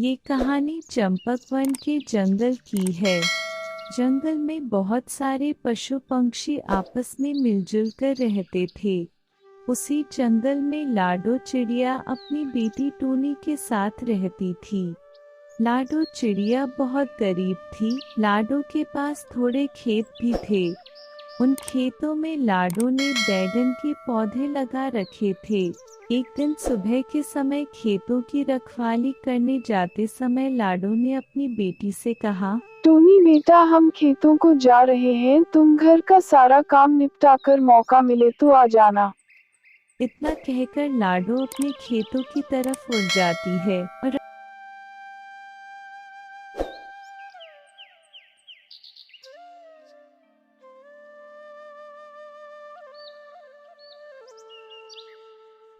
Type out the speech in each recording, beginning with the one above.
ये कहानी चंपकवन के जंगल की है। जंगल में बहुत सारे पशु पंछी आपस में मिलजुल कर रहते थे। उसी जंगल में लाडो चिड़िया अपनी बेटी टूनी के साथ रहती थी। लाडो चिड़िया बहुत गरीब थी। लाडो के पास थोड़े खेत भी थे। उन खेतों में लाडो ने बैगन के पौधे लगा रखे थे। एक दिन सुबह के समय खेतों की रखवाली करने जाते समय लाडो ने अपनी बेटी से कहा, टोनी बेटा, हम खेतों को जा रहे हैं, तुम घर का सारा काम निपटा कर मौका मिले तो आ जाना। इतना कहकर लाडो अपने खेतों की तरफ उड़ जाती है और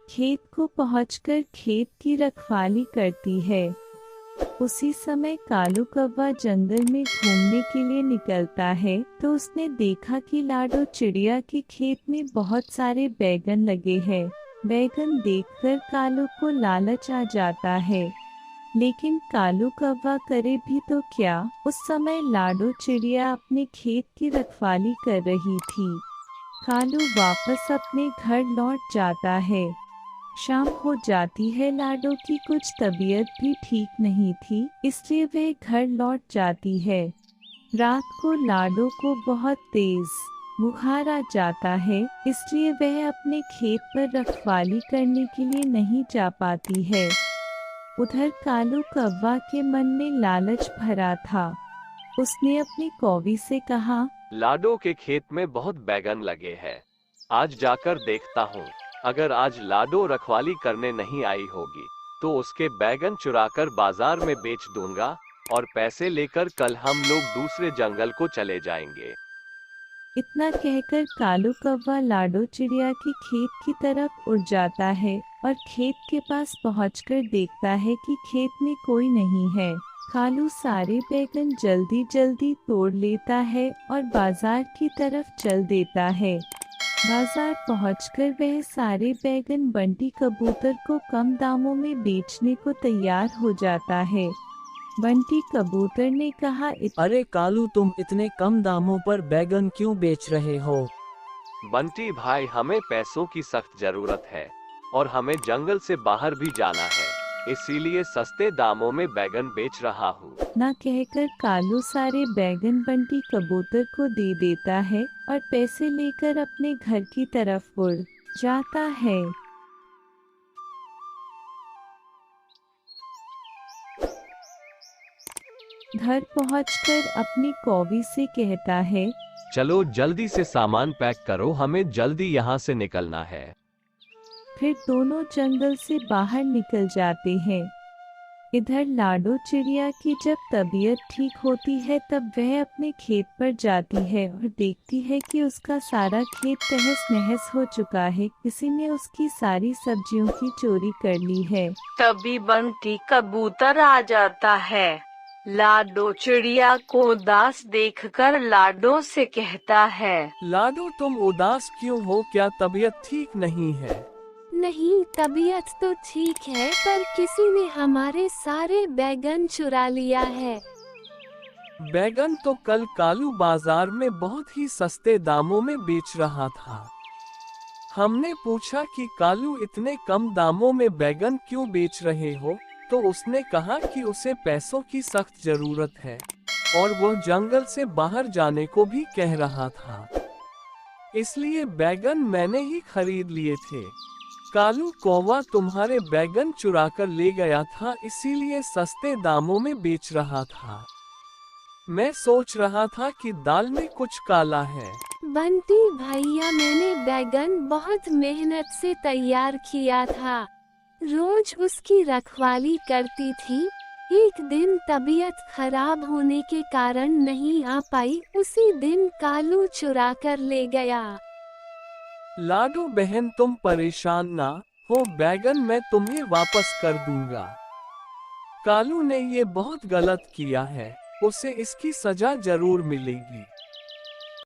खेत को पहुंचकर खेत की रखवाली करती है। उसी समय कालू कौवा जंगल में घूमने के लिए निकलता है तो उसने देखा कि लाडो चिड़िया के खेत में बहुत सारे बैगन लगे हैं। बैगन देखकर कालू को लालच आ जाता है, लेकिन कालू कौवा करे भी तो क्या। उस समय लाडो चिड़िया अपने खेत की रखवाली कर रही थी। कालू वापस अपने घर लौट जाता है। शाम हो जाती है। लाडो की कुछ तबीयत भी ठीक नहीं थी, इसलिए वह घर लौट जाती है। रात को लाडो को बहुत तेज बुखार आ जाता है, इसलिए वह अपने खेत पर रखवाली करने के लिए नहीं जा पाती है। उधर कालू कौवा के मन में लालच भरा था। उसने अपनी कौवी से कहा, लाडो के खेत में बहुत बैगन लगे हैं, आज जाकर देखता हूँ। अगर आज लाडो रखवाली करने नहीं आई होगी तो उसके बैगन चुराकर बाजार में बेच दूंगा और पैसे लेकर कल हम लोग दूसरे जंगल को चले जाएंगे। इतना कहकर कालू कौवा लाडो चिड़िया के खेत की तरफ उड़ जाता है और खेत के पास पहुंचकर देखता है कि खेत में कोई नहीं है। कालू सारे बैगन जल्दी जल्दी तोड़ लेता है और बाजार की तरफ चल देता है। बाजार पहुंचकर वह सारे बैगन बंटी कबूतर को कम दामों में बेचने को तैयार हो जाता है। बंटी कबूतर ने कहा, अरे कालू, तुम इतने कम दामों पर बैगन क्यों बेच रहे हो? बंटी भाई, हमें पैसों की सख्त जरूरत है और हमें जंगल से बाहर भी जाना है, इसीलिए सस्ते दामों में बैगन बेच रहा हूँ। ना कहकर कालू सारे बैगन बंटी कबूतर को दे देता है और पैसे लेकर अपने घर की तरफ उड़ जाता है। घर पहुंचकर अपनी कौवी से कहता है, चलो जल्दी से सामान पैक करो, हमें जल्दी यहाँ से निकलना है। फिर दोनों जंगल से बाहर निकल जाते हैं। इधर लाडो चिड़िया की जब तबीयत ठीक होती है तब वह अपने खेत पर जाती है और देखती है कि उसका सारा खेत तहस नहस हो चुका है। किसी ने उसकी सारी सब्जियों की चोरी कर ली है। तभी बंटी कबूतर आ जाता है। लाडो चिड़िया को उदास देखकर लाडो से कहता है, लाडो, तुम उदास क्यों हो? क्या तबीयत ठीक नहीं है? नहीं, तबीयत तो ठीक है, पर किसी ने हमारे सारे बैगन चुरा लिया है। बैगन तो कल कालू बाजार में बहुत ही सस्ते दामों में बेच रहा था। हमने पूछा कि कालू, इतने कम दामों में बैगन क्यों बेच रहे हो? तो उसने कहा कि उसे पैसों की सख्त जरूरत है और वो जंगल से बाहर जाने को भी कह रहा था, इसलिए बैगन मैंने ही खरीद लिए थे। कालू कौवा तुम्हारे बैगन चुरा कर ले गया था, इसीलिए सस्ते दामों में बेच रहा था। मैं सोच रहा था कि दाल में कुछ काला है। बंटी भैया, मैंने बैगन बहुत मेहनत से तैयार किया था, रोज उसकी रखवाली करती थी। एक दिन तबीयत खराब होने के कारण नहीं आ पाई, उसी दिन कालू चुरा कर ले गया। लाडो बहन, तुम परेशान ना हो, बैगन मैं तुम्हें वापस कर दूंगा। कालू ने ये बहुत गलत किया है, उसे इसकी सजा जरूर मिलेगी।